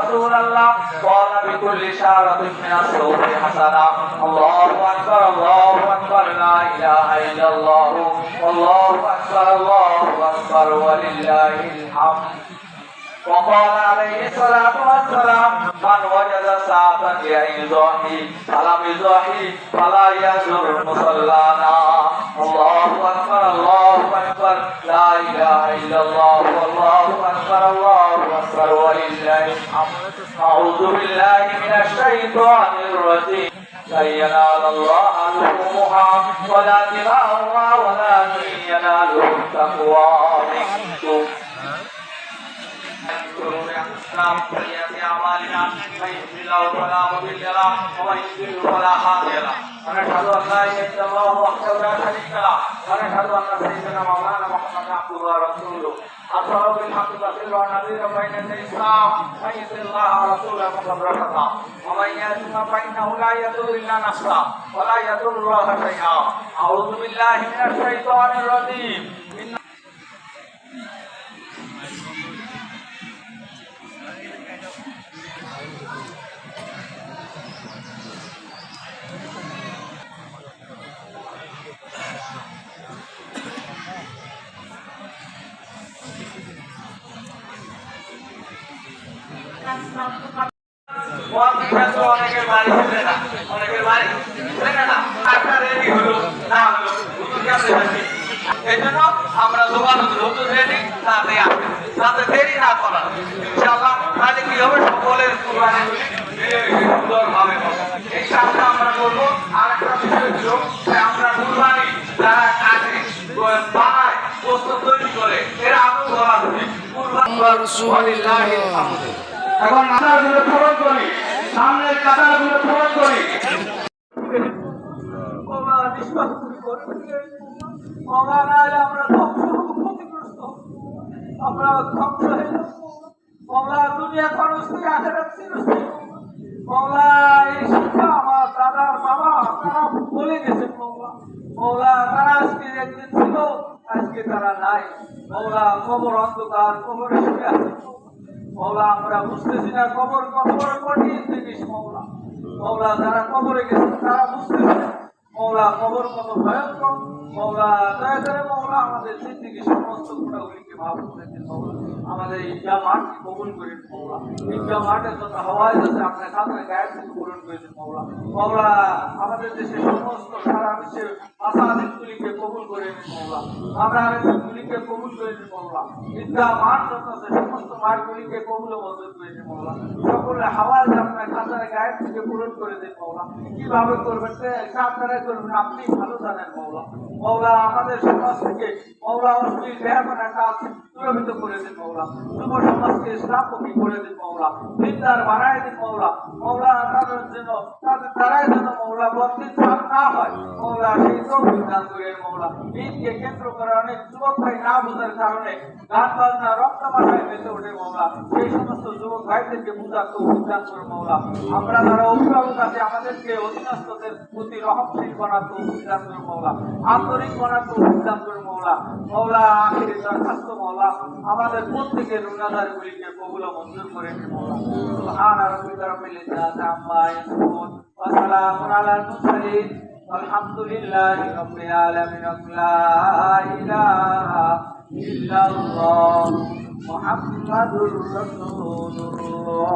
رسول الله قال بكل شعرة من الصوت حسنة. الله أكبر لا إله إلا الله والله أكبر ولله الحمد. وقال عليه الصلاة والسلام من وجد ساعة يعظه فلم يزحه فلا يزر مصلانا. الله أكبر لا إله إلا الله والله أكبر ولله الحمد. أعوذ بالله من الشيطان الرجيم. لن ينال الله لحومها ولا دماؤها ولكن يناله التقوى منكم. سيئات أعمالنا من يهده الله فلا مضل له ومن يضلل فلا هادي له. ونشهد أن لا إله إلا الله وحده لا شريك له ونشهد أن سيدنا مولانا محمدا عبده ورسوله أرسله بالحق بشيرا ونذيرا بين يدي الإسلام. من يطع الله ورسوله فقد رشد ومن يعصه فإنه لا يضر إلا نفسه ولا يضر الله شيئا. أعوذ بالله من الشيطان الرجيم. অনেকের বাড়ি ছিল না, অনেকের বাড়ি না টাকা রেডি হলো না হলো এই জন্য আমরা যোগাযোগ হতো রেডি তাতে আসবে তাতে দেরি না করা ইনশাআল্লাহ। তাহলে কি হবে সকলের সুন্দরভাবে এই কাজটা আমরা করবো। আর একটা বিষয় ছিল আমরা কুরবানি যারা কাজে বানায় প্রস্তুত তৈরি করে এরা আরো বলা হবে কুরবানি। এখন কাতারগুলো পূরণ করি, সামনের কাতারগুলো পূরণ করি। আমরা ধ্বংস হয়ে মৌলা দুনিয়া খরচ থেকে আখেরাত চিরস্থায়ী। মৌলা এই শিক্ষা আমার দাদার বাবা তারা বলে গেছেন মৌলা। মৌলা তারা আজকে একদিন ছিল আজকে তারা নাই। মৌলা কবর অন্ধকার কবরে শুয়ে আছে মৌলা। আমরা বুঝতেছি না কবর কঠিন জিনিস মৌলা। মৌলা যারা কবরে গেছে তারা বুঝতেছে মৌলা কবর কত ভয়ঙ্কর। মৌলা দয়া করে মৌলা আমাদের জিন্দেগি সমস্ত গুণাগুলিকে মাফ করে দিন মৌলা। আমাদের ঈদগাহ মাঠকে কবুল করে দিন মৌলা। ঈদগাহ মাঠের যত হাওয়ায় যাচ্ছে আপনার সামনে গায়ের থেকে পূরণ করে দিন মৌলা। মৌলা আমাদের দেশের সমস্ত সারা বিশ্বের মাসাজিদগুলিকে কবুল করে দিন মৌলা। আমরা আরেকগুলিকে কবুল করে দিন মৌলা। ঈদগাহ মাঠ যত আছে সমস্ত মাঠগুলিকে কবুল ও মঞ্জুর করে দিন মৌলা। সকলের হাওয়ায় আপনার খাতার গায়ের থেকে পূরণ করে দিন মৌলা। কিভাবে করবেন আপনারা করবেন আপনি ভালো জানেন মৌলা। মৌলা আমাদের সমাজ থেকে মৌলা অশ্লীল বেহাপনা কাজ দূরীভূত করে দিন মৌলা। যুব সমাজকে ইসলামমুখী করে দিন মৌলা। দিনদার বানায় দিন মৌলা। মৌলা তাদের জন্য তাদের দ্বারাই যেন মৌলা বন্দিত না হয় মৌলা সেই তৌফিক দান করে মৌলা। ঈদকে কেন্দ্র করে অনেক যুবক ভাই না বোঝার কারণে গান বাজনা রক্ত মাথায় বেঁচে ওঠে মৌলা। সেই সমস্ত যুবক ভাইদেরকে বুঝার তৌফিক দান করে মৌলা। আমরা যারা অভিভাবক আছে আমাদেরকে অধীনস্থদের প্রতি রহমশীল করার তৌফিক দান করে মৌলা। আন্তরিক করার তৌফিক দান করে মৌলা। মৌলা আখিরি দরখাস্ত মৌলা আমাদের প্রত্যেকের রুনাদারগুলিকে কবুল ও মঞ্জুর করে দিন মৌলা। সুবহান রাব্বিকা রাব্বিল ইজ্জাতি আম্মা ইয়াসিফুন ওয়া সালামুন আলাল মুরসালিন আলহামদুলিল্লাহি রাব্বিল আলামিন। লা ইলাহা ইল্লাল্লাহ মুহাম্মাদুর রাসূলুল্লাহ।